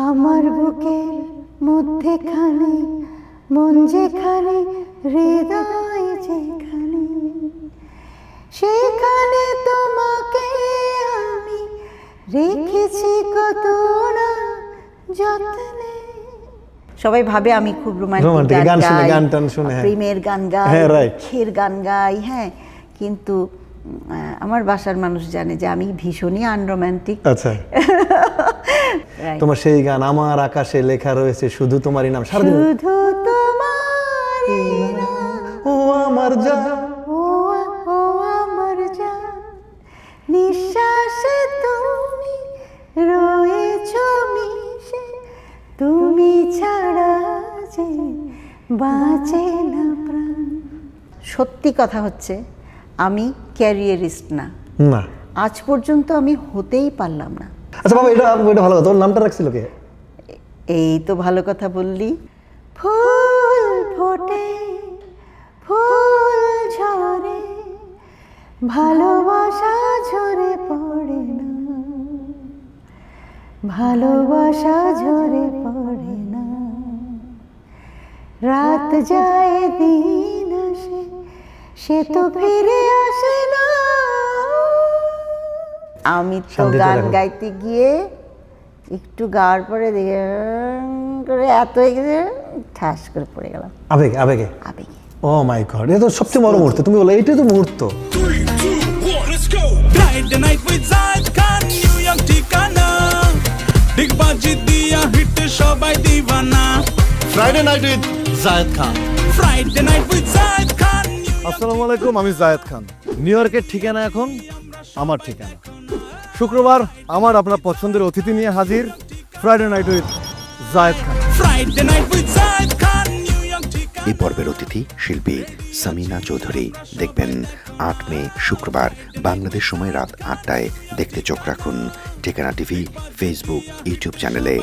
আমার বুকের মধ্যেখানে মন যেখানে হৃদয় যেখানে সেখানে তোমাকে আমি রেখেছি কত না যত্নে। সবাই ভাবে আমি খুব রোমান্টিক গান গাই, প্রেমের গান গাই, দুঃখের গান গাই, হ্যাঁ, কিন্তু আমার বাসার মানুষ জানে যে আমি ভীষণই আনরোম্যান্টিক। আচ্ছা, তোমার সেই গান আমার আকাশে লেখা রয়েছে শুধু তোমারই নাম, শুধু তোমারই নাম, ও আমার জান, ও আমার জান, নিঃশ্বাসে তুমি রয়েছো মিশে, তুমি ছাড়া যে বাঁচে না প্রাণ। সত্যি কথা হচ্ছে আমি ক্যারিয়ারিস্ট না, আজ পর্যন্ত আমি হতেই পারলাম না। আচ্ছা বাবা, এটা ভালো কথা, তোর নামটা রাখছিল কে? এই তো ভালো কথা বললি। ফুল ফোটে ফুল ঝরে, ভালোবাসা ঝরে পড়ে না, ভালোবাসা ঝরে পড়ে না। রাত যায় দিন আসে, সে তো ফিরে আসে না। আমি তো গান গাইতে গিয়ে একটু গাওয়ার পরে দেখে করে এত হয়ে গেছে, ঠাস করে পড়ে গেলাম আবেগে আবেগে আবেগে। ও মাই গড, এটা তো সবচেয়ে বড় মুহূর্ত। তুমি বলো এইটাই তো মুহূর্ত। Friday night with Zayed Khan, New York ঠিকানা, ডিগবাজি দিয়া হিট সবাই দিওয়ানা। Friday night with Zayed Khan. Friday night with Zayed Khan। আসসালামু আলাইকুম, আমি জায়েদ খান। নিউ ইয়র্কের ঠিকানা এখন আমার ঠিকানা। শুক্রবার আমার আপনার পছন্দের অতিথি নিয়ে হাজির, Friday night with Zayed Khan. Friday night with Zayed Khan, New York ঠিকানা। এই পর্বের অতিথি শিল্পী সামিনা চৌধুরী। দেখবেন 8 মে শুক্রবার বাংলাদেশ সময় রাত 8টায়। দেখতে চোখ রাখুন ঠিকানা টিভি ফেসবুক ইউটিউব চ্যানেলে।